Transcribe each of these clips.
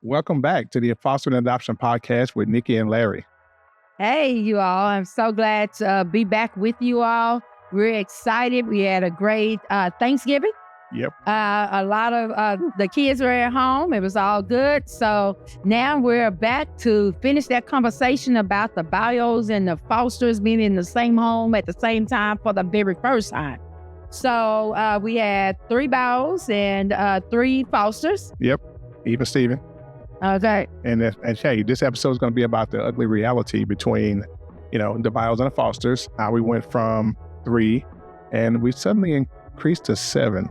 Welcome back to the Foster and Adoption Podcast with Nikki and Larry. Hey, you all. I'm so glad to be back with you all. We're excited. We had a great Thanksgiving. Yep. A lot of the kids were at home. It was all good. So now we're back to finish that conversation about the bios and the fosters being in the same home at the same time for the very first time. So we had 3 bios and 3 fosters. Yep. Even Steven. Okay. And hey, this episode is going to be about the ugly reality between, the bios and the fosters, how we went from 3 and we suddenly increased to 7.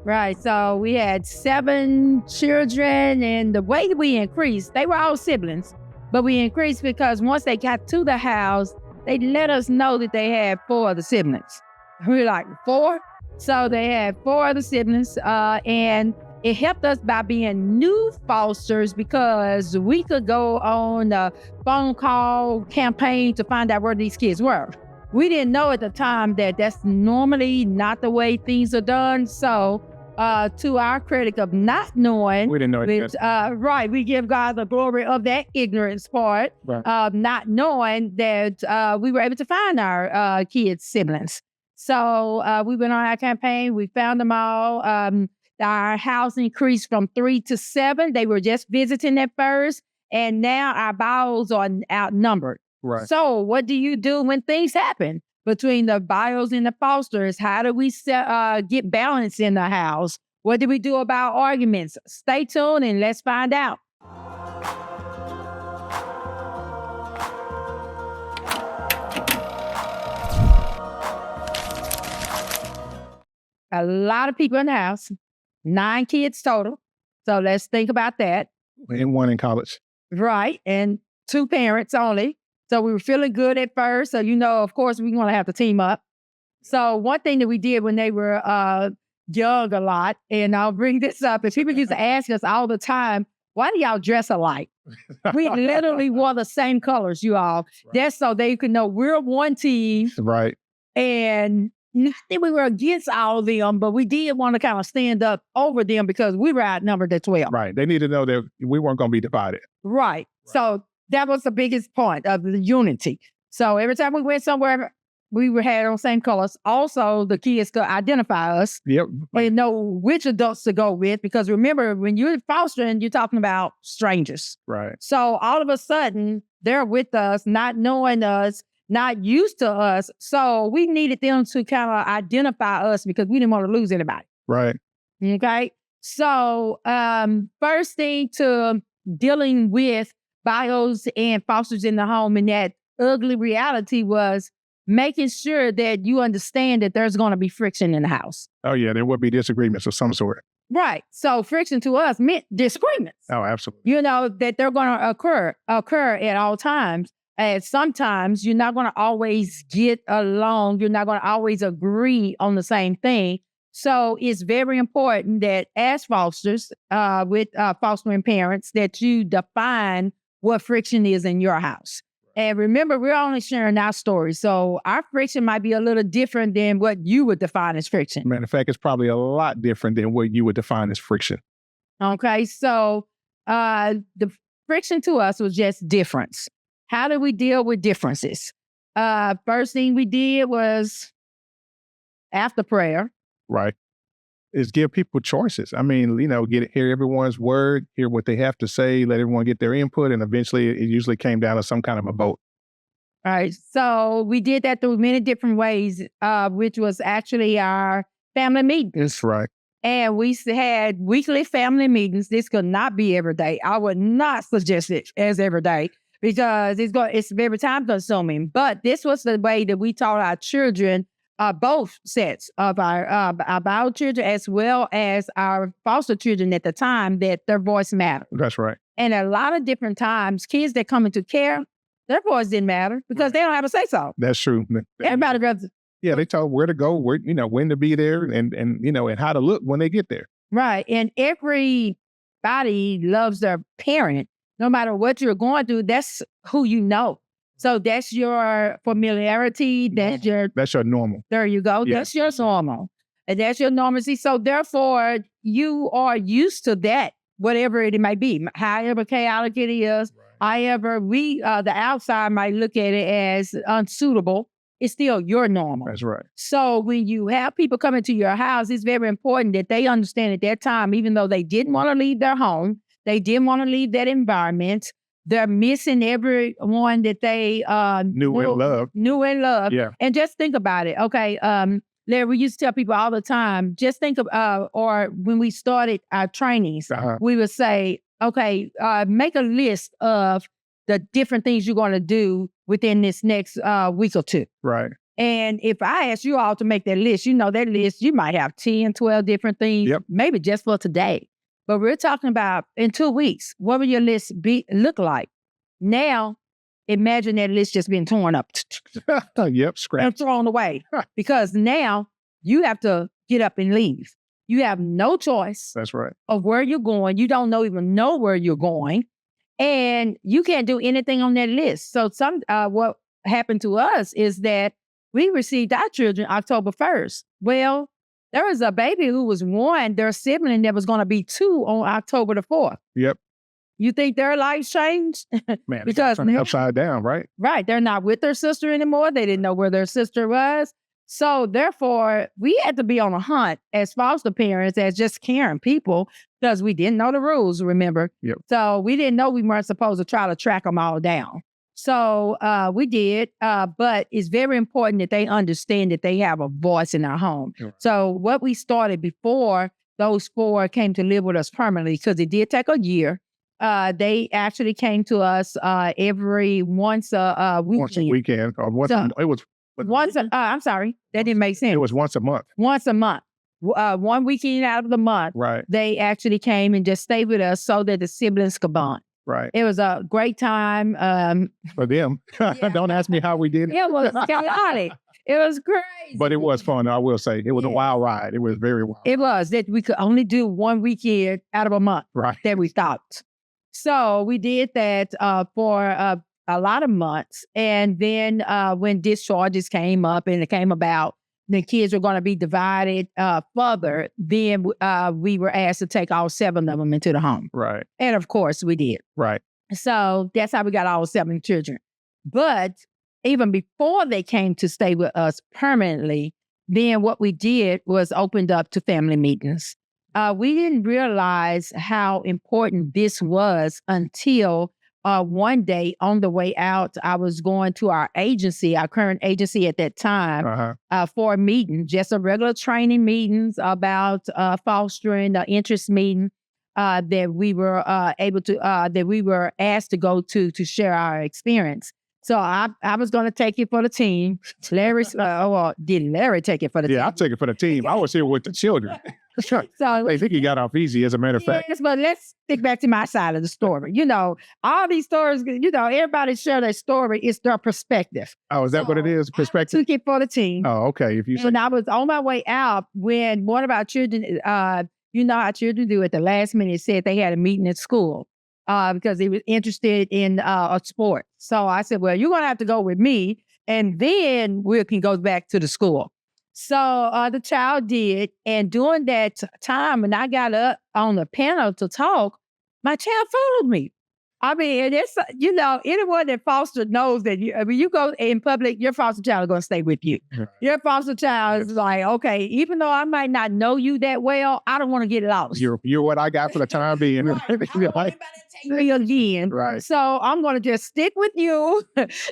Right. So we had 7 children, and the way that we increased, they were all siblings, but we increased because once they got to the house, they let us know that they had 4 of the siblings. We were like, 4? So they had 4 of the siblings, and it helped us by being new fosters because we could go on a phone call campaign to find out where these kids were. We didn't know at the time that that's normally not the way things are done. So to our credit of not knowing, we didn't know it. Right, we give God the glory of that ignorance part, right. Not knowing that we were able to find our kids' siblings. So we went on our campaign. We found them all. Our house increased from 3 to 7. They were just visiting at first, and now our bios are outnumbered. Right. So what do you do when things happen between the bios and the fosters? How do we get balance in the house? What do we do about arguments? Stay tuned and let's find out. A lot of people in the house. 9 kids total. So let's think about that. And 1 in college. Right. And 2 parents only. So we were feeling good at first. So, of course, we're going to have to team up. So one thing that we did when they were young a lot, and I'll bring this up, is people used to ask us all the time, why do y'all dress alike? We literally wore the same colors, you all. Right. That's so they could know we're one team. Right. And not that we were against all of them, but we did want to kind of stand up over them because we were outnumbered at 12. Right. They needed to know that we weren't going to be divided. Right. So that was the biggest point of the unity. So every time we went somewhere, we had on the same colors. Also, the kids could identify us. Yep. And know which adults to go with. Because remember, when you're fostering, you're talking about strangers. Right. So all of a sudden, they're with us, not knowing us, not used to us. So we needed them to kind of identify us because we didn't want to lose anybody. Right. Okay. So first thing to dealing with bios and fosters in the home and that ugly reality was making sure that you understand that there's going to be friction in the house. Oh, yeah. There would be disagreements of some sort. Right. So friction to us meant disagreements. Oh, absolutely. That they're going to occur at all times. And sometimes you're not going to always get along. You're not going to always agree on the same thing. So it's very important that as fosters, with fostering parents, that you define what friction is in your house. And remember, we're only sharing our story. So our friction might be a little different than what you would define as friction. Matter of fact, it's probably a lot different than what you would define as friction. Okay. So the friction to us was just difference. How do we deal with differences? First thing we did was after prayer. Right. Is give people choices. I mean, hear everyone's word, hear what they have to say, let everyone get their input. And eventually it usually came down to some kind of a vote. All right. So we did that through many different ways, which was actually our family meetings. That's right. And we had weekly family meetings. This could not be every day. I would not suggest it as every day because it's very time consuming. But this was the way that we taught our children, both sets of our bio children as well as our foster children at the time, that their voice mattered. That's right. And a lot of different times, kids that come into care, their voice didn't matter because they don't have a say-so. That's true. Everybody goes. Yeah, they told where to go, where, when to be there and how to look when they get there. Right. And everybody loves their parent. No matter what you're going through, that's who you know. So that's your familiarity. That's your normal. There you go. Yeah. That's your normal. And that's your normalcy. So therefore, you are used to that whatever it might be, however chaotic it is, however the outside might look at it as unsuitable, it's still your normal. That's right. So when you have people come into your house, it's very important that they understand at that time, even though they didn't want to leave their home, they didn't want to leave that environment, they're missing everyone that they Knew and loved. Yeah. And just think about it. Okay. Larry, we used to tell people all the time, just think of, or when we started our trainings, we would say, okay, make a list of the different things you're going to do within this next week or two. Right. And if I ask you all to make that list, that list, you might have 10, 12 different things, maybe just for today. But we're talking about in 2 weeks, what will your list look like? Now, imagine that list just being torn up. Scrapped. And thrown away. Because now you have to get up and leave. You have no choice. That's right. Of where you're going. You don't even know where you're going. And you can't do anything on that list. So what happened to us is that we received our children October 1st. Well, there was a baby who was 1, their sibling that was going to be 2 on October the 4th. Yep. You think their lives changed? Man, because upside down, right? Right. They're not with their sister anymore. They didn't know where their sister was. So therefore, we had to be on a hunt as foster parents, as just caring people, because we didn't know the rules, remember? Yep. So we didn't know we weren't supposed to try to track them all down. So we did, but it's very important that they understand that they have a voice in our home. Right. So what we started before those 4 came to live with us permanently, because it did take a year. They actually came to us every once a weekend. Once a weekend. It was once. I'm sorry, that didn't make sense. It was once a month. Once a month. 1 weekend out of the month. Right. They actually came and just stayed with us so that the siblings could bond. Right. It was a great time. For them. Don't ask me how we did it. It was chaotic. It was crazy. But it was fun, I will say. It was a wild ride. It was very wild. It was that we could only do 1 weekend out of a month. Right. That we thought. So we did that for a lot of months. And then when discharges came up and it came about, the kids were going to be divided further, then we were asked to take all 7 of them into the home. Right. And of course we did. Right. So that's how we got all 7 children. But even before they came to stay with us permanently, then what we did was opened up to family meetings. We didn't realize how important this was until one day on the way out, I was going to our agency, our current agency at that time, for a meeting, just a regular training meetings about fostering, the interest meeting that we were that we were asked to go to share our experience. So I was going to take it for the team. Larry, did Larry take it for the team? Yeah, I took it for the team. I was here with the children. So they think he got off easy, as a matter of fact. Yes, but let's stick back to my side of the story. All these stories, everybody share their story. It's their perspective. Oh, is that what it is? Perspective? I took it for the team. Oh, okay. If you say. And I was on my way out when one of our children, how children do at the last minute, said they had a meeting at school because they were interested in a sport. So I said, well, you're going to have to go with me, and then we can go back to the school. So the child did, and during that time, when I got up on the panel to talk, my child followed me. I mean, it's, anyone that foster knows that when you go in public, your foster child is going to stay with you. Right. Your foster child is like, okay, even though I might not know you that well, I don't want to get lost. You're what I got for the time being. Right. I don't want anybody to take me again. Right. So I'm going to just stick with you,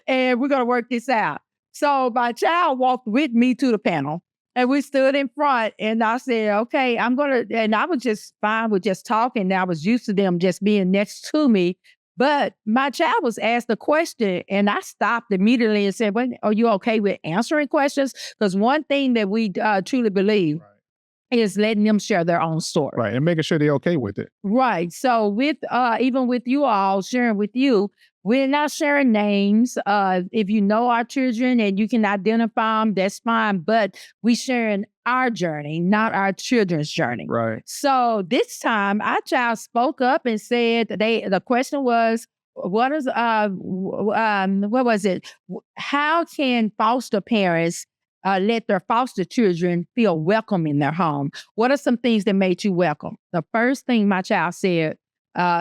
and we're going to work this out. So my child walked with me to the panel, and we stood in front, and I said, okay, and I was just fine with just talking. I was used to them just being next to me. But my child was asked a question, and I stopped immediately and said, well, are you okay with answering questions? Because one thing that we truly believe is letting them share their own story. Right, and making sure they're okay with it. Right. So even with you all, sharing with you, we're not sharing names. If you know our children and you can identify them, that's fine. But we sharing our journey, not our children's journey. Right. So this time, our child spoke up and said the question was, what was it? How can foster parents let their foster children feel welcome in their home. What are some things that made you welcome? The first thing my child said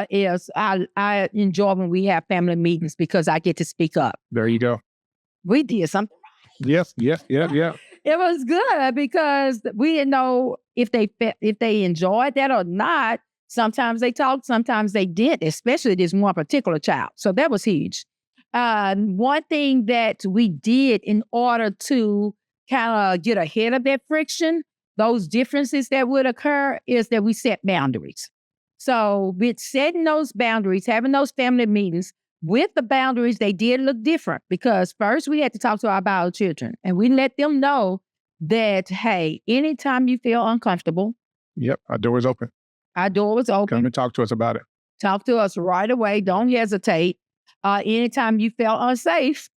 is, I enjoy when we have family meetings because I get to speak up. There you go. We did something. Yes, yeah. It was good because we didn't know if they enjoyed that or not. Sometimes they talked, sometimes they didn't, especially this one particular child. So that was huge. One thing that we did in order to kind of get ahead of that friction, those differences that would occur, is that we set boundaries. So with setting those boundaries, having those family meetings, with the boundaries, they did look different because first we had to talk to our bio children and we let them know that, hey, anytime you feel uncomfortable. Yep, our door is open. Our door was open. Come and talk to us about it. Talk to us right away. Don't hesitate. Anytime you feel unsafe.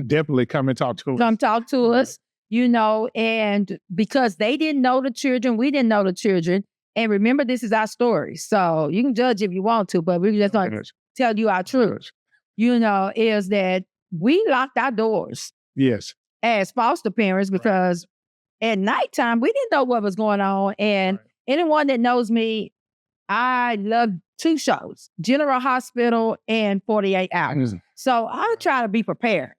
Definitely come and talk to us. Come talk to us, and because they didn't know the children, we didn't know the children. And remember, this is our story. So you can judge if you want to, but we're just going to tell you our truth. Is that we locked our doors. Yes. As foster parents, because at nighttime, we didn't know what was going on. And anyone that knows me, I love 2 shows, General Hospital and 48 Hours. So I try to be prepared,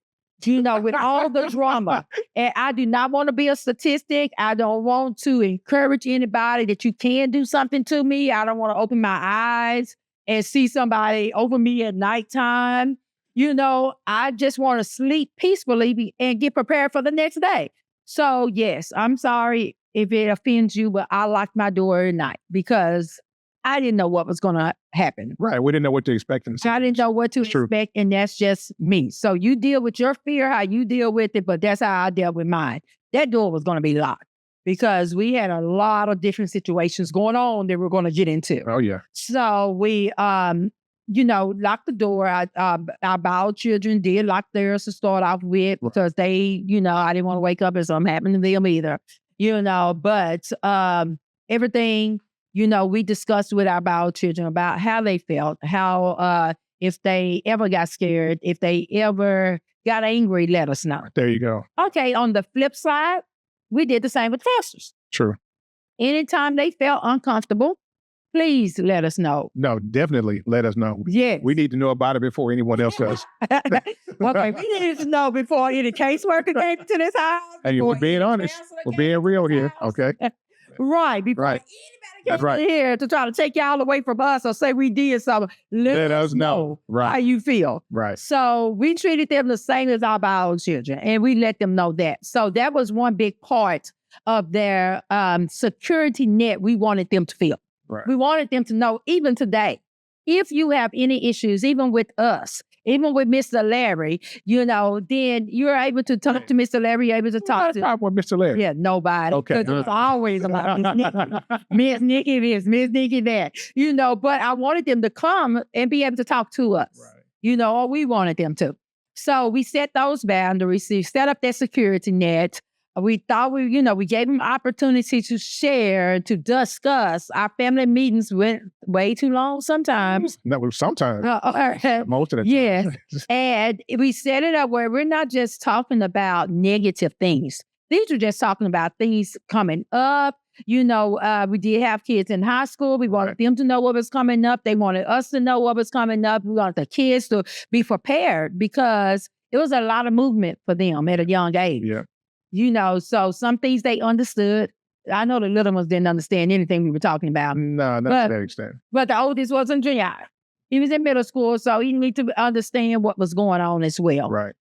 with all the drama. And I do not want to be a statistic. I don't want to encourage anybody that you can do something to me. I don't want to open my eyes and see somebody over me at nighttime. I just want to sleep peacefully and get prepared for the next day. So yes, I'm sorry if it offends you, but I locked my door at night because I didn't know what was going to happen. Right. We didn't know what to expect. I didn't know what to expect, and that's just me. So you deal with your fear, how you deal with it, but that's how I dealt with mine. That door was going to be locked because we had a lot of different situations going on that we're going to get into. Oh, yeah. So we, locked the door. Our bio children did lock theirs to start off with because they, I didn't want to wake up and something happened to them either, but everything, we discussed with our bio children about how they felt, how, if they ever got scared, if they ever got angry, let us know. There you go. Okay. On the flip side, we did the same with fosters. True. Anytime they felt uncomfortable, please let us know. No, definitely let us know. Yes. We need to know about it before anyone else does. Okay, we need to know before any caseworker came to this house. And we're being honest. We're being real here, okay? Right. Before anybody comes in here to try to take y'all away from us or say we did something, let us know how you feel. Right. So we treated them the same as our bio children, and we let them know that. So that was one big part of their security net we wanted them to feel. Right. We wanted them to know, even today, if you have any issues, even with us, even with Mr. Larry, then you're able to talk to Mr. Larry, you're able to talk to Mr. Larry. Yeah, nobody. Okay. Because it's always about Miss Nikki. Miss Nikki this, Miss Nikki that. But I wanted them to come and be able to talk to us. Right. Or we wanted them to. So we set those boundaries, we set up that security net. We thought we gave them opportunity to share, to discuss. Our family meetings went way too long sometimes. No, sometimes. Most of the time. Yes. And we set it up where we're not just talking about negative things. These are just talking about things coming up. We did have kids in high school. We wanted them to know what was coming up. They wanted us to know what was coming up. We wanted the kids to be prepared because it was a lot of movement for them at a young age. Yeah. So some things they understood. I know the little ones didn't understand anything we were talking about. No, not to that extent. But the oldest was in junior high. He was in middle school, so he needed to understand what was going on as well. Right.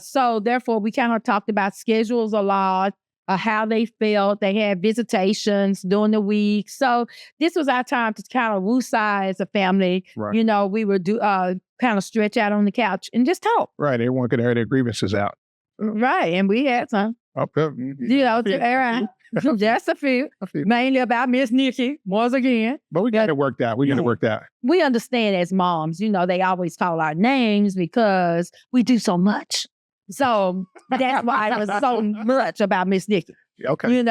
So therefore, we kind of talked about schedules a lot, how they felt. They had visitations during the week. So this was our time to kind of woosah as a family. Right. We would do kind of stretch out on the couch and just talk. Right. Everyone could air their grievances out. Right. And we had some. To air out. Just a few. Mainly about Miss Nikki, once again. But we got it worked out. We understand as moms, they always call our names because we do so much. So that's why it was so much about Miss Nikki. Okay.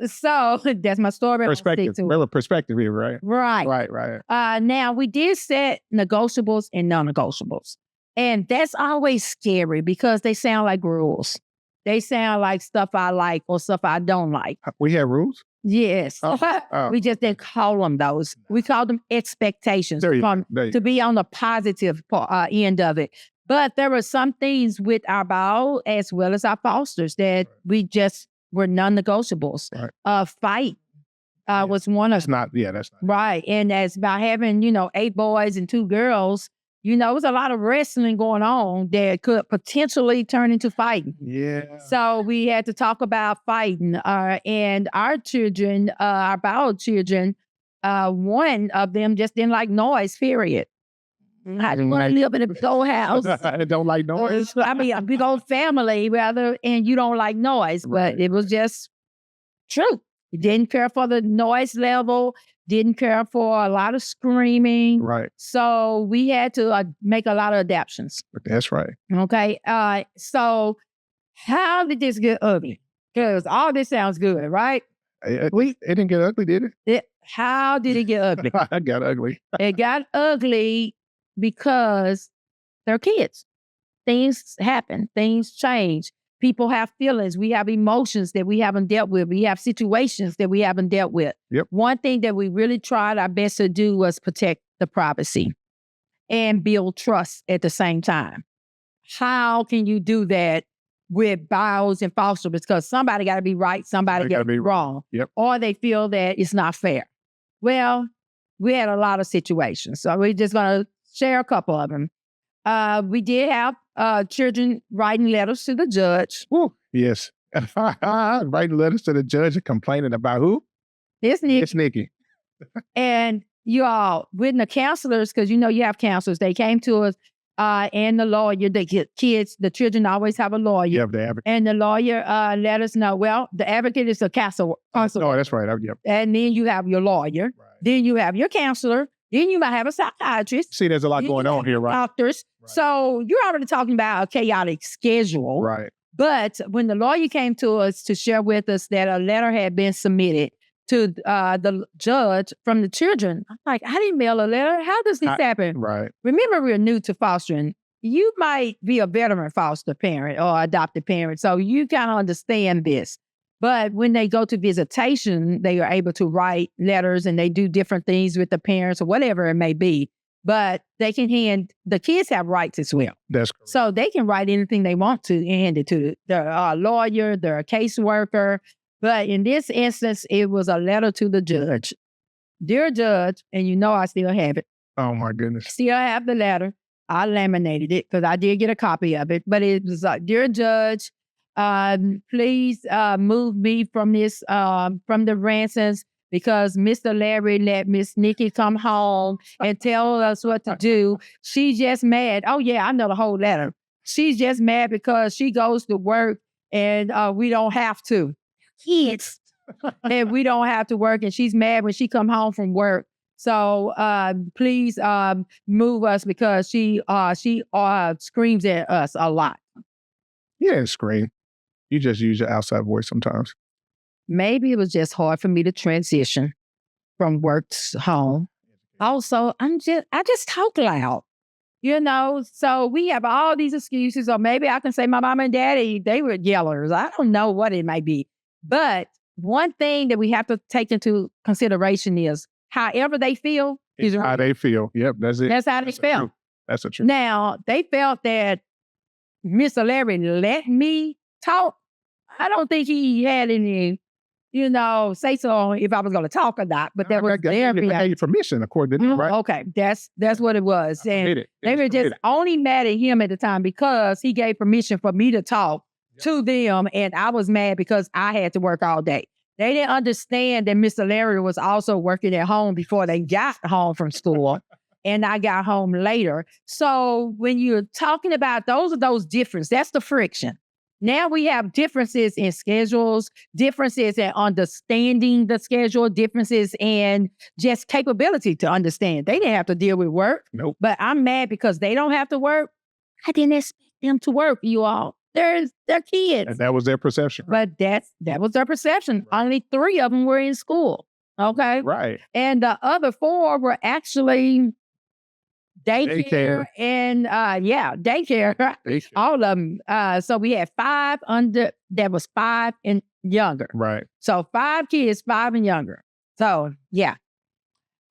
So that's my story. Perspective. Remember perspective here, right? Right. Now, we did set negotiables and non-negotiables. And that's always scary because they sound like rules. they sound like stuff I like or stuff I don't like. We had rules? Yes. Oh. We just didn't call them those. We called them expectations to be on the positive end of it. But there were some things with our bio as well as our fosters that we just were non-negotiables. Fight was one of them. That's not. Right. And as by having, 8 boys and 2 girls, it was a lot of wrestling going on that could potentially turn into fighting. Yeah. So we had to talk about fighting. And our children, our bio children, one of them just didn't like noise, period. I didn't want to live in a big old house. I don't like noise. I mean, a big old family, rather, and you don't like noise. But it was just true. Didn't care for the noise level. Didn't care for a lot of screaming. Right. So we had to make a lot of adaptations. That's right. Okay. So how did this get ugly? Because all this sounds good, right? It didn't get ugly, did it? How did it get ugly? It got ugly. It got ugly because they're kids. Things happen. Things change. People have feelings. We have emotions that we haven't dealt with. We have situations that we haven't dealt with. Yep. One thing that we really tried our best to do was protect the privacy and build trust at the same time. How can you do that with bios and foster? Because somebody got to be right, somebody got to be wrong. Yep. Or they feel that it's not fair. Well, we had a lot of situations. So we're just going to share a couple of them. We did have children writing letters to the judge. Ooh, yes. Writing letters to the judge and complaining about who? It's Nikki. It's Nikki. And you all, with the counselors, because you have counselors, they came to us, and the lawyer, the children always have a lawyer. You have the advocate. And the lawyer let us know, well, the advocate is a counselor. Oh, that's right. Yep. And then you have your lawyer. Right. Then you have your counselor. Then you might have a psychiatrist. See, there's a lot going on here, right? Doctors. Right. So you're already talking about a chaotic schedule. Right. But when the lawyer came to us to share with us that a letter had been submitted to the judge from the children, I'm like, I didn't mail a letter. How does this happen? Right. Remember, we're new to fostering. You might be a veteran foster parent or adopted parent, so you kind of understand this. But when they go to visitation, they are able to write letters and they do different things with the parents or whatever it may be. But the kids have rights as well. That's correct. So they can write anything they want to and hand it to their lawyer, their caseworker. But in this instance, it was a letter to the judge. Dear Judge, and I still have it. Oh, my goodness. Still have the letter. I laminated it because I did get a copy of it. But it was like, Dear Judge, please move me from this, from the Ransons, because Mr. Larry let Miss Nikki come home and tell us what to do. She's just mad. Oh, yeah, I know the whole letter. She's just mad because she goes to work and we don't have to. Kids. And we don't have to work, and she's mad when she come home from work. So please move us because she screams at us a lot. You didn't scream. You just use your outside voice sometimes. Maybe it was just hard for me to transition from work to home. Also, I just talk loud, so we have all these excuses, or maybe I can say my mom and daddy, they were yellers. I don't know what it may be. But one thing that we have to take into consideration is however they feel is how they feel. Yep, that's it. That's how they felt. That's the truth. Now, they felt that Mr. Larry let me talk. I don't think he had any, say so if I was going to talk or not. But that was their permission, according to them, right? Okay, that's what it was. And they were just only mad at him at the time because he gave permission for me to talk to them, and I was mad because I had to work all day. They didn't understand that Mr. Larry was also working at home before they got home from school, and I got home later. So when you're talking about those differences, that's the friction. Now we have differences in schedules, differences in understanding the schedule, differences in just capability to understand. They didn't have to deal with work. Nope. But I'm mad because they don't have to work. I didn't expect them to work, you all. They're kids. And that was their perception. Right? But that was their perception. Right. Only 3 of them were in school. Okay? Right. And the other 4 were actually daycare, and daycare. Daycare. All of them. So we had 5 that was 5 and younger. Right. So 5 kids, 5 and younger. So yeah.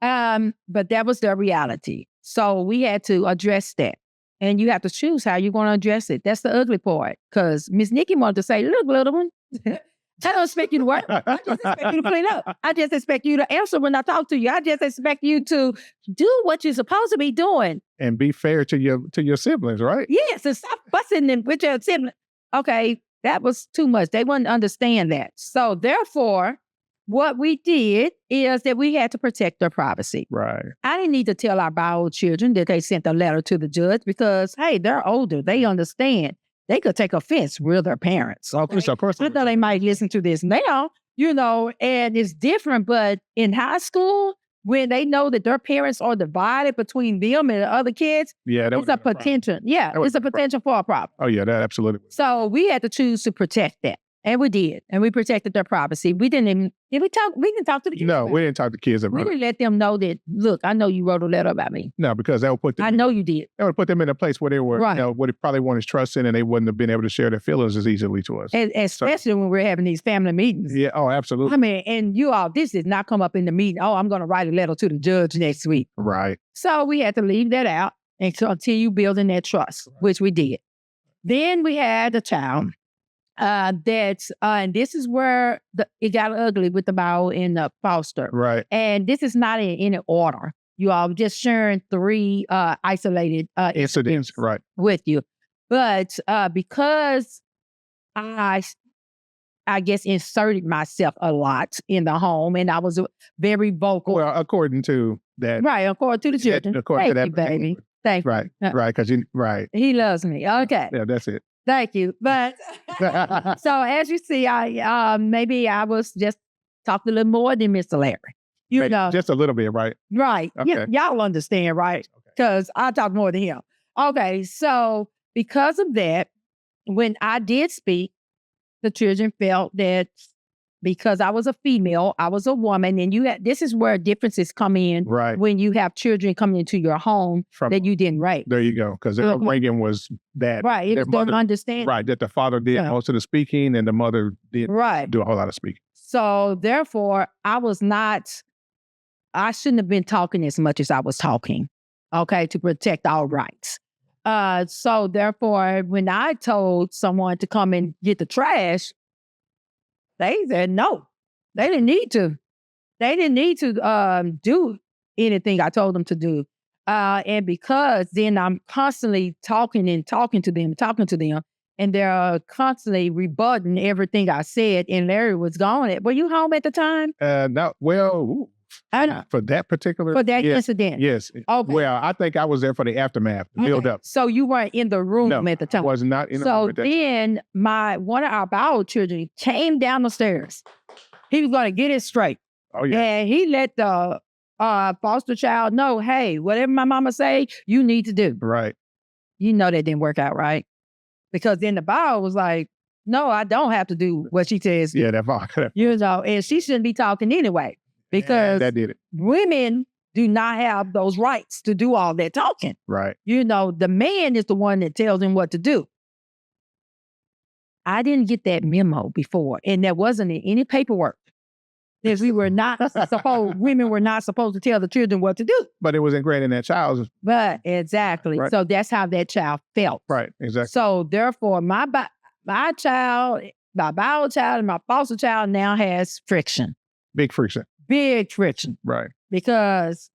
But that was the reality. So we had to address that. And you have to choose how you're going to address it. That's the ugly part. Because Miss Nikki wanted to say, look, little one, I don't expect you to work. I just expect you to clean up. I just expect you to answer when I talk to you. I just expect you to do what you're supposed to be doing. And be fair to your siblings, right? Yes, and stop fussing and with your siblings. Okay, that was too much. They wouldn't understand that. So therefore, what we did is that we had to protect their privacy. Right. I didn't need to tell our bio children that they sent a letter to the judge because, hey, they're older. They understand. They could take offense with their parents. Okay? Of course. I know they might listen to this now, and it's different. But in high school, when they know that their parents are divided between them and the other kids, it's a potential. Yeah, it's a potential for a problem. Oh, yeah, that absolutely. So we had to choose to protect that. And we did. And we protected their privacy. We didn't talk to the kids. No, we didn't talk to kids about it. We didn't let them know that, look, I know you wrote a letter about me. No, because that would put them. I know you did. That would put them in a place where they were, right. Where they probably weren't trusting and they wouldn't have been able to share their feelings as easily to us. And especially when we're having these family meetings. Yeah, oh, absolutely. I mean, and this did not come up in the meeting. Oh, I'm going to write a letter to the judge next week. Right. So we had to leave that out and continue building that trust, which we did. Then we had a child. And this is where it got ugly with the bio and the foster. Right. And this is not in any order. You all just sharing 3 isolated incidents, right, with you. But because I guess inserted myself a lot in the home, and I was very vocal. Well, according to that, right? According to the children. According to that, you, baby. Thank you. Right, because he loves me. Okay. Yeah, that's it. Thank you. But so as you see, maybe I was just talking a little more than Mr. Larry. You know, just a little bit, right? Right. Okay. Y'all understand, right? Because I talk more than him. Okay. So because of that, when I did speak, the children felt that because I was a female, I was a woman, and this is where differences come in. Right. When you have children coming into your home that you didn't raise. There you go. Because their upbringing was that. Right. It was their understanding. Right. That the father did most of the speaking and the mother did do a whole lot of speaking. So therefore, I shouldn't have been talking as much as I was talking, okay, to protect our rights. So therefore, when I told someone to come and get the trash, they said no. They didn't need to. They didn't need to do anything I told them to do. And because then I'm constantly talking to them, and they're constantly rebutting everything I said, and Larry was gone. Were you home at the time? No. Well, for that incident. Yes. Okay. Well, I think I was there for the aftermath, the build up. So you weren't in the room at the time. I was not in the room at that time. Then one of our bio children came down the stairs. He was going to get it straight. Oh yeah. And he let the foster child know, hey, whatever my mama say, you need to do. Right. You know that didn't work out right. Because then the bio was like, no, I don't have to do what she says. Yeah, that bio. And she shouldn't be talking anyway. Because that did it. Women do not have those rights to do all that talking. Right. The man is the one that tells him what to do. I didn't get that memo before, and there wasn't any paperwork that women were not supposed to tell the children what to do. But it was ingrained in that child's. But exactly. Right. So that's how that child felt. Right, exactly. So therefore, my child, my bio child, and my foster child now has friction. Big friction. Big friction. Right. Because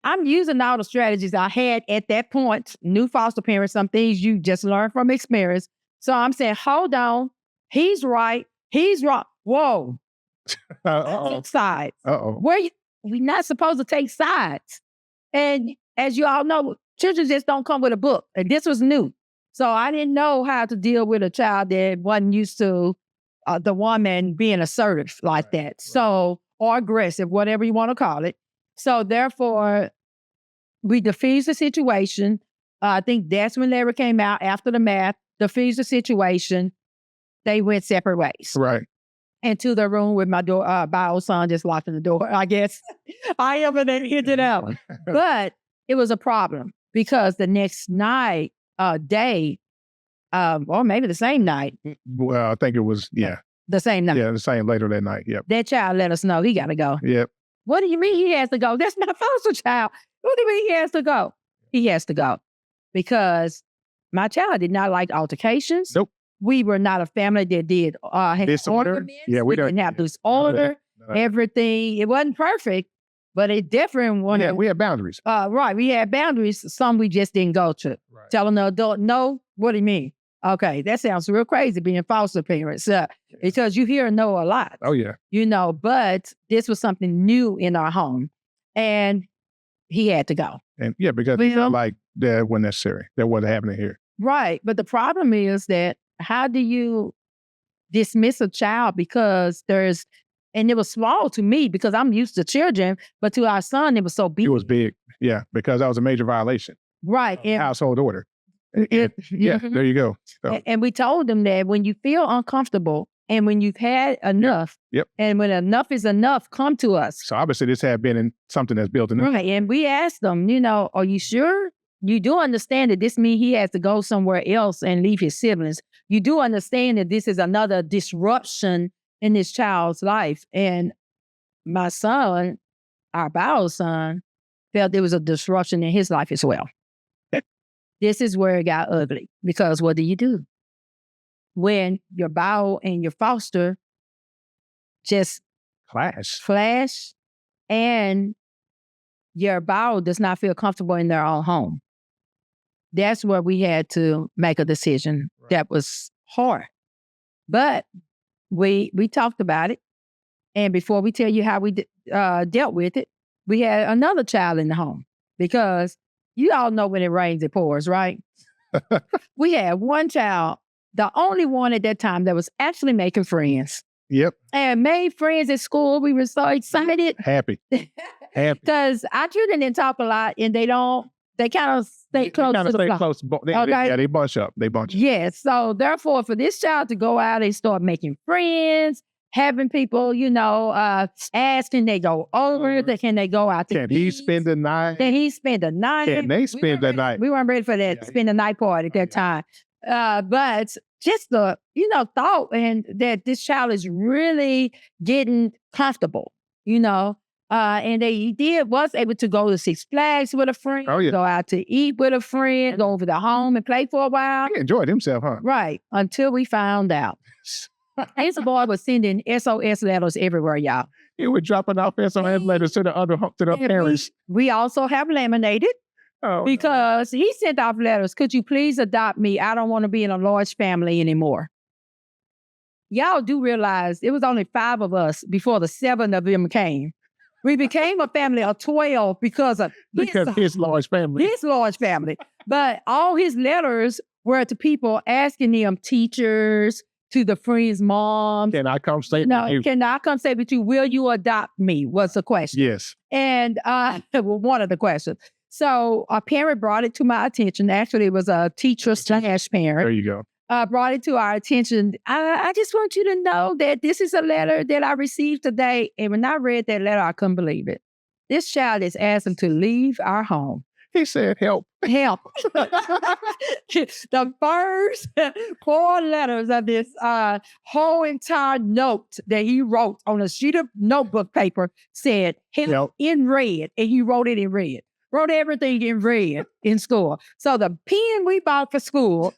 I'm using all the strategies I had at that point, new foster parents, some things you just learn from experience. So I'm saying, hold on, he's right, he's wrong. Whoa. Take sides. We're not supposed to take sides. And as you all know, children just don't come with a book. And this was new. So I didn't know how to deal with a child that wasn't used to the woman being assertive like that. Right. So, or aggressive, whatever you want to call it. So therefore, we diffused the situation. I think that's when Larry came out after the math, diffused the situation. They went separate ways. Right. Into the room with my bio son just locking the door, I guess. I am in it out. But it was a problem because the next night, day, or maybe the same night. Well, I think it was, the same night. Yeah, the same later that night. Yep. That child let us know he got to go. Yep. What do you mean he has to go? That's my foster child. What do you mean he has to go? He has to go because my child did not like altercations. Nope. We were not a family that did disorder. Yeah, we didn't have disorder. Everything. It wasn't perfect, but it different. We had boundaries. Right. We had boundaries. Some we just didn't go to. Right. Telling the adult, no, what do you mean? Okay, that sounds real crazy being foster parents because you hear no a lot. Oh, yeah. But this was something new in our home and he had to go. And because like that wasn't necessary. That wasn't happening here. Right. But the problem is that how do you dismiss a child because and it was small to me because I'm used to children, but to our son, it was so big. It was big. Yeah, because that was a major violation. Right. Household order. There you go. So. And we told them that when you feel uncomfortable and when you've had enough, and when enough is enough, come to us. So obviously this had been in something that's built in. Right. And we asked them, are you sure? You do understand that this means he has to go somewhere else and leave his siblings. You do understand that this is another disruption in this child's life. And my son, our bio son, felt there was a disruption in his life as well. This is where it got ugly because what do? When your bio and your foster just clash and your bio does not feel comfortable in their own home. That's where we had to make a decision that was hard. But we talked about it. And before we tell you how we dealt with it, we had another child in the home because you all know when it rains, it pours, right? We had one child, the only one at that time that was actually making friends. Yep. And made friends at school. We were so excited. Happy. Because our children didn't talk a lot and they kind of stay close to the flock. They bunch up. Yes. So therefore, for this child to go out and start making friends, having people, ask, can they go over? Can they go out to Can he spend the night? Can he spend the night? Can they spend the night? We weren't ready for that, spend the night part at that time. But just the, thought and that this child is really getting comfortable, and was able to go to Six Flags with a friend, go out to eat with a friend, go over to home and play for a while. He enjoyed himself, huh? Right. Until we found out. His boy was sending SOS letters everywhere, y'all. He was dropping off SOS letters to the parents. We also have laminated because he sent off letters. Could you please adopt me? I don't want to be in a large family anymore. Y'all do realize it was only 5 of us before the 7 of them came. We became a family of 12 because his large family. His large family. But all his letters were to people asking him, teachers, to the friend's mom. Can I come stay with you? Can I come stay with you? Will you adopt me? Was the question. Yes. And one of the questions. So a parent brought it to my attention. Actually, it was a teacher/parent. There you go. Brought it to our attention. I just want you to know that this is a letter that I received today. And when I read that letter, I couldn't believe it. This child is asking to leave our home. He said, help. Help. The first 4 letters of this whole entire note that he wrote on a sheet of notebook paper said, help in red. And he wrote it in red. Wrote everything in red in school. So the pen we bought for school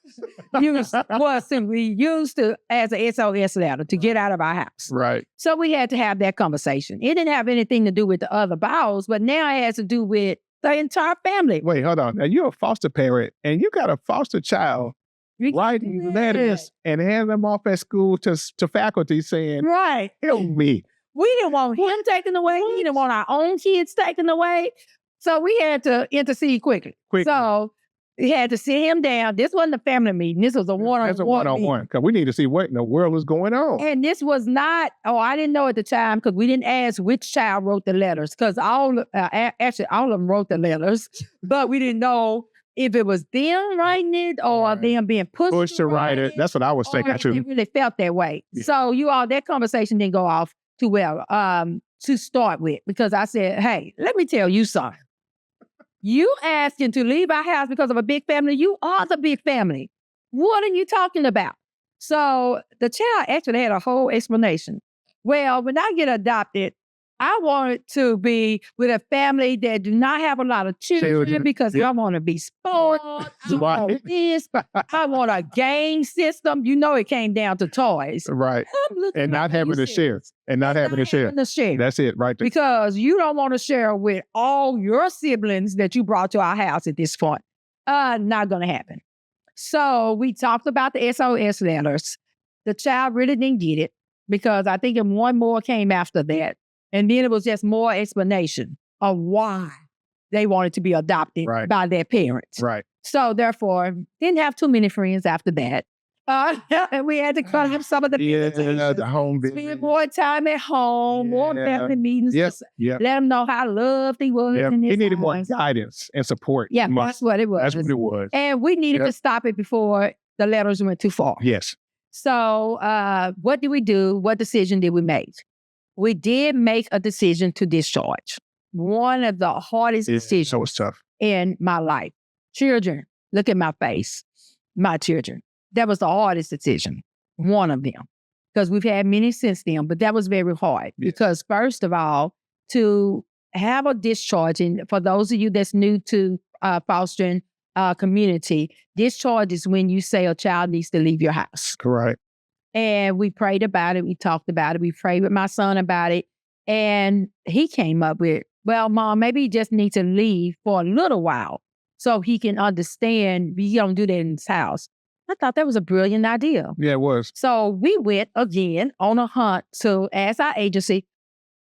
was simply used as an SOS letter to get out of our house. Right. So we had to have that conversation. It didn't have anything to do with the other bowels, but now it has to do with the entire family. Wait, hold on. Now you're a foster parent and you got a foster child writing letters and handing them off at school to faculty saying, right, help me. We didn't want him taken away. We didn't want our own kids taken away. So we had to intercede quickly. So we had to sit him down. This wasn't a family meeting. This was a one-on-one. That's a one-on-one because we need to see what in the world is going on. And this was not, I didn't know at the time because we didn't ask which child wrote the letters because actually all of them wrote the letters, but we didn't know if it was them writing it or them being pushed to write it. That's what I was thinking too. It really felt that way. Yeah. So that conversation didn't go off too well to start with because I said, hey, let me tell you something. You asking to leave our house because of a big family? You are the big family. What are you talking about? So the child actually had a whole explanation. Well, when I get adopted, I wanted to be with a family that do not have a lot of children because I want to be spoiled. I want this. I want a game system. You know, it came down to toys. Right. And not having to share. And not having to share. That's it, right there. Because you don't want to share with all your siblings that you brought to our house at this point. Not going to happen. So we talked about the SOS letters. The child really didn't get it because I think one more came after that. And then it was just more explanation of why they wanted to be adopted by their parents. Right. So therefore, didn't have too many friends after that. And we had to cut up some of the home spend more time at home, more family meetings. Let them know how loved he was. He needed more guidance and support. Yeah, that's what it was. That's what it was. And we needed to stop it before the letters went too far. Yes. So what did we do? What decision did we make? We did make a decision to discharge. One of the hardest decisions so it's tough. In my life. Children, look at my face. My children. That was the hardest decision. One of them. Because we've had many since then, but that was very hard. Because first of all, to have a discharge, and for those of you that's new to fostering community, discharge is when you say a child needs to leave your house. Correct. And we prayed about it. We talked about it. We prayed with my son about it. And he came up with, well, Mom, maybe he just needs to leave for a little while so he can understand he don't do that in his house. I thought that was a brilliant idea. Yeah, it was. So we went again on a hunt to ask our agency,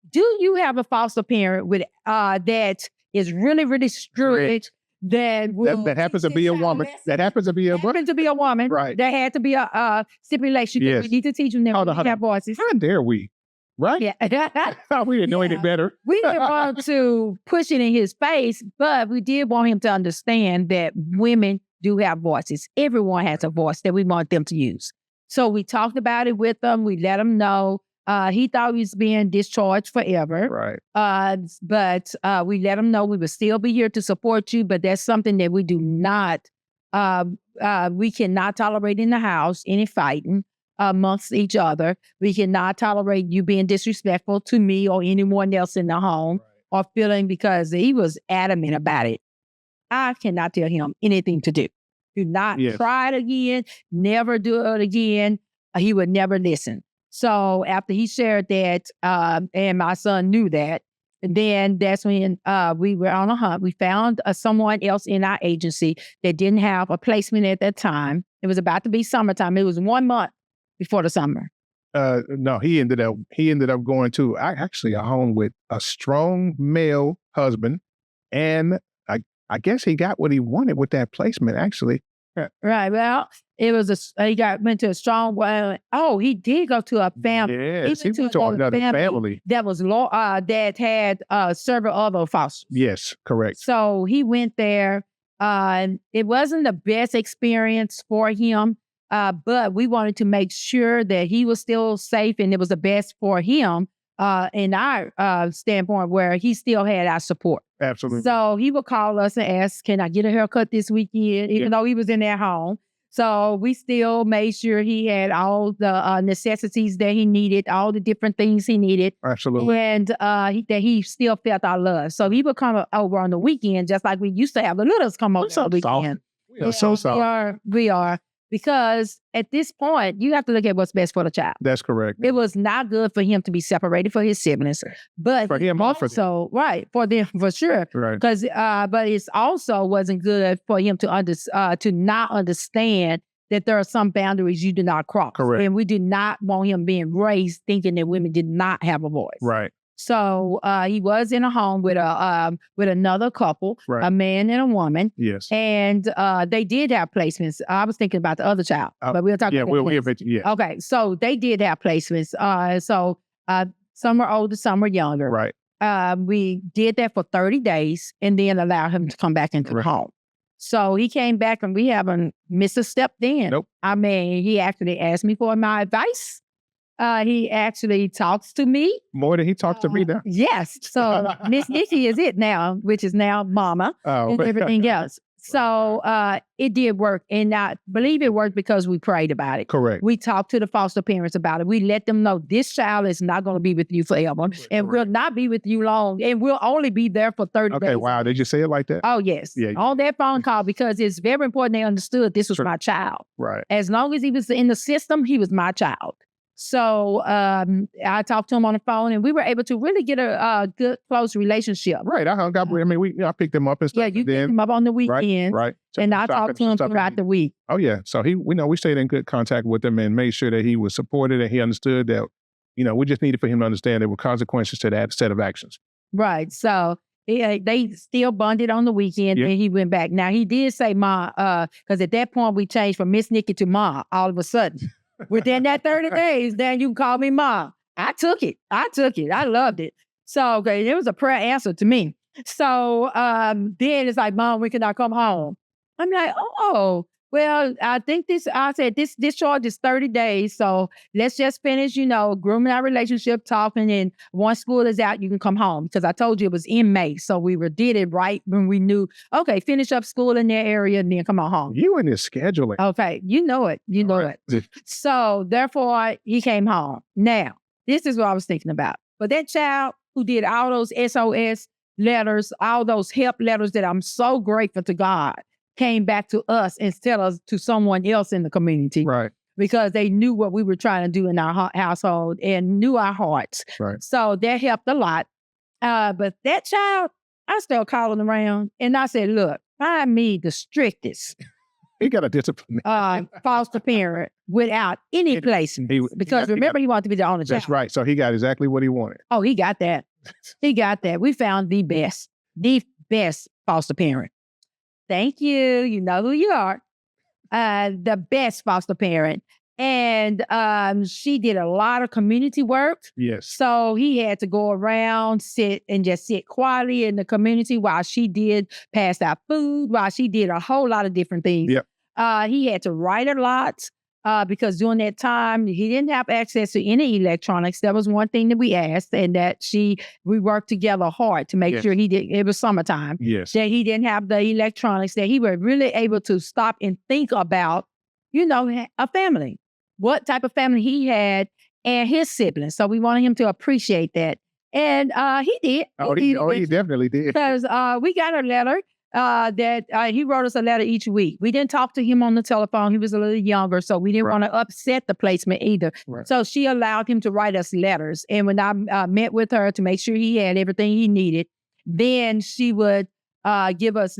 do you have a foster parent with that is really, really strict? That happens to be a woman. That happens to be a woman. Right. There had to be a stipulation. Yes. We need to teach them that we have voices. How dare we? Right? Yeah. We didn't know any better. We didn't want to push it in his face, but we did want him to understand that women do have voices. Everyone has a voice that we want them to use. So we talked about it with them. We let him know. He thought he was being discharged forever. Right. But we let him know we would still be here to support you, but that's something that we do not, we cannot tolerate in the house, any fighting amongst each other. We cannot tolerate you being disrespectful to me or anyone else in the home or feeling, because he was adamant about it. I cannot tell him anything to do. Do not try it again, never do it again. He would never listen. So after he shared that, and my son knew that, then that's when we were on a hunt. We found someone else in our agency that didn't have a placement at that time. It was about to be summertime. It was 1 month before the summer. No, he ended up going to a home with a strong male husband, and I guess he got what he wanted with that placement, actually. Right. Well, it was he went to a strong one. Oh, he did go to a family. Yes, he went to another family that was that had several other fosters. Yes, correct. So he went there. It wasn't the best experience for him, but we wanted to make sure that he was still safe and it was the best for him in our standpoint, where he still had our support. Absolutely. So he would call us and ask, can I get a haircut this weekend? Even though he was in their home. So we still made sure he had all the necessities that he needed, all the different things he needed. Absolutely. And that he still felt our love. So he would come over on the weekend, just like we used to have the littles come over on the weekend. We are so soft. We are. Because at this point, you have to look at what's best for the child. That's correct. It was not good for him to be separated for his siblings, but for him also, for them, for sure. Right. Because, but it's also wasn't good for him to not understand that there are some boundaries you do not cross. Correct. And we did not want him being raised thinking that women did not have a voice. Right. So he was in a home with another couple, a man and a woman. Yes. And they did have placements. I was thinking about the other child, but we'll talk about that. Okay, so they did have placements. So some are older, some are younger. Right. We did that for 30 days and then allowed him to come back into the home. So he came back and we haven't missed a step then. Nope. I mean, he actually asked me for my advice. He actually talks to me. More than he talks to me now. Yes. So Miss Nikki is it now, which is now Mama and everything else. So it did work. And I believe it worked because we prayed about it. Correct. We talked to the foster parents about it. We let them know this child is not going to be with you forever and will not be with you long. And we'll only be there for 30 days. Okay, wow. Did you say it like that? Oh, yes. Yeah. On that phone call, because it's very important they understood this was my child. Right. As long as he was in the system, he was my child. So I talked to him on the phone, and we were able to really get a good, close relationship. Right. I hung up with him. I mean, I picked him up and stuff. Yeah, you picked him up on the weekend. Right. And I talked to him throughout the week. Oh, yeah. So we stayed in good contact with him and made sure that he was supported and he understood that, we just needed for him to understand there were consequences to that set of actions. Right. So they still bonded on the weekend and he went back. Now, he did say Ma, because at that point we changed from Miss Nikki to Ma all of a sudden. Within that 30 days, then you can call me Ma. I took it. I loved it. So, okay, it was a prayer answer to me. So then it's like, Mom, when can I come home? I'm like, well, I said this discharge is 30 days. So let's just finish, grooming our relationship, talking. And once school is out, you can come home. Because I told you it was in May. So we did it right when we knew, okay, finish up school in their area and then come on home. You and this scheduling. Okay, you know it. So therefore, he came home. Now, this is what I was thinking about. But that child who did all those SOS letters, all those help letters that I'm so grateful to God, came back to us instead of to someone else in the community. Right. Because they knew what we were trying to do in our household and knew our hearts. Right. So that helped a lot. But that child, I started calling around and I said, look, find me the strictest. He got a discipline. Foster parent without any placement. Because remember, he wanted to be the owner child. That's right. So he got exactly what he wanted. Oh, he got that. He got that. We found the best foster parent. Thank you. You know who you are. The best foster parent. And she did a lot of community work. Yes. So he had to go around, sit quietly in the community while she did pass out food, while she did a whole lot of different things. Yep. He had to write a lot because during that time, he didn't have access to any electronics. That was one thing that we asked, and that we worked together hard to make sure he did. It was summertime. Yes. That he didn't have the electronics, that he was really able to stop and think about, a family. What type of family he had and his siblings. So we wanted him to appreciate that. And he did. He definitely did. Because we got a letter that he wrote us a letter each week. We didn't talk to him on the telephone. He was a little younger, so we didn't want to upset the placement either. Right. So she allowed him to write us letters. And when I met with her to make sure he had everything he needed, then she would give us,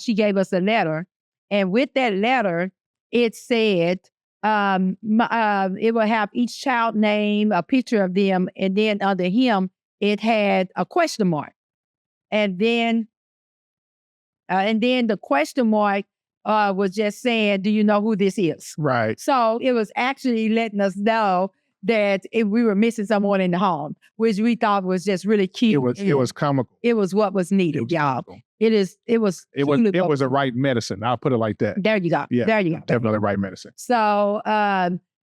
she gave us a letter. And with that letter, it said, it will have each child name, a picture of them, and then under him, it had a question mark. And then the question mark was just saying, do you know who this is? Right. So it was actually letting us know that we were missing someone in the home, which we thought was just really cute. It was comical. It was what was needed, y'all. Comical. It was a right medicine. I'll put it like that. There you go. Yeah, there you go. Definitely right medicine. So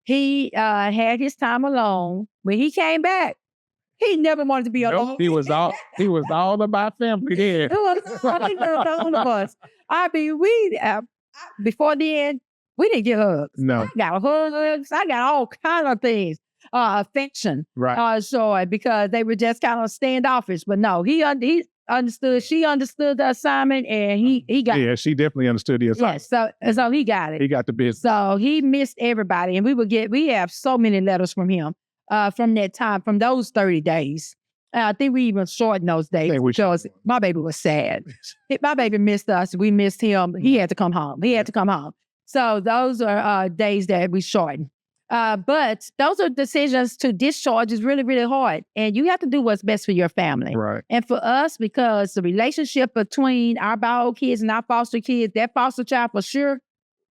he had his time alone. When he came back, he never wanted to be alone. He was all about family then. It was all of us. I mean, before then, we didn't get hugs. No. I got hugs. I got all kind of things. Affection. Right. So because they were just kind of standoffish. But no, he understood. She understood the assignment, and he got it. Yeah, she definitely understood the assignment. Yes, so he got it. He got the business. So he missed everybody, and we have so many letters from him from that time, from those 30 days. I think we even shortened those days because my baby was sad. My baby missed us. We missed him. He had to come home. So those are days that we shortened. But those are decisions to discharge is really, really hard. And you have to do what's best for your family. Right. And for us, because the relationship between our bio kids and our foster kids, that foster child for sure,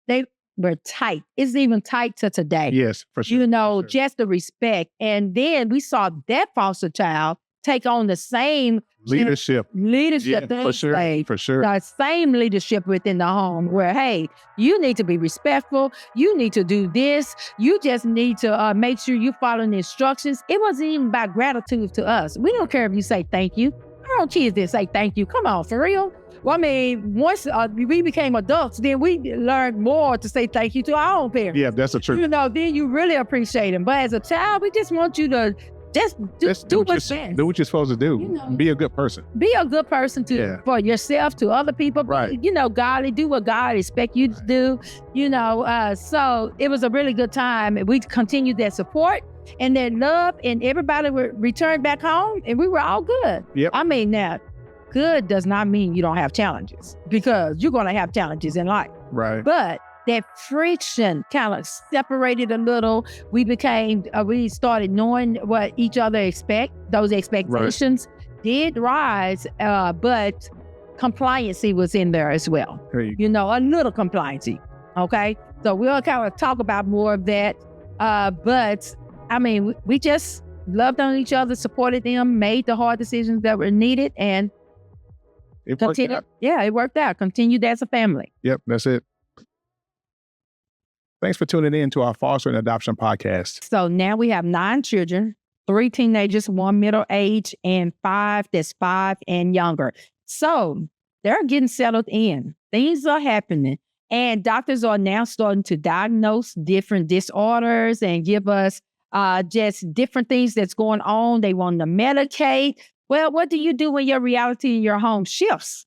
they were tight. It's even tight to today. Yes, for sure. Just the respect. And then we saw that foster child take on the same Leadership. leadership Yeah, for sure. thing. For sure. The same leadership within the home where, hey, you need to be respectful. You need to do this. You just need to make sure you follow the instructions. It wasn't even about gratitude to us. We don't care if you say thank you. Our own kids didn't say thank you. Come on, for real. Well, I mean, once we became adults, then we learned more to say thank you to our own parents. Yeah, that's the truth. Then you really appreciate them. But as a child, we just want you to just do what's best. Do what you're supposed to do. Be a good person. Be a good person for yourself, to other people. Right. Godly, do what God expects you to do. So it was a really good time. We continued that support and that love, and everybody returned back home, and we were all good. Yep. I mean, now, good does not mean you don't have challenges, because you're going to have challenges in life. Right. But that friction kind of separated a little. We started knowing what each other expect. Those expectations did rise, but compliancy was in there as well. A little compliancy. Okay. So we'll kind of talk about more of that. But I mean, we just loved on each other, supported them, made the hard decisions that were needed, and it worked out. Yeah, it worked out. Continued as a family. Yep, that's it. Thanks for tuning in to our Foster and Adoption podcast. So now we have 9 children, 3 teenagers, 1 middle age, and 5 that's 5 and younger. So they're getting settled in. Things are happening. And doctors are now starting to diagnose different disorders and give us just different things that's going on. They want to medicate. Well, what do you do when your reality in your home shifts?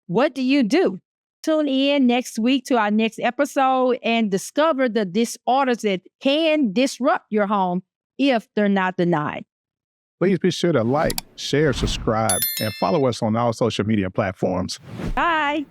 What do you do? Tune in next week to our next episode and discover the disorders that can disrupt your home if they're not denied. Please be sure to like, share, subscribe, and follow us on all social media platforms. Bye.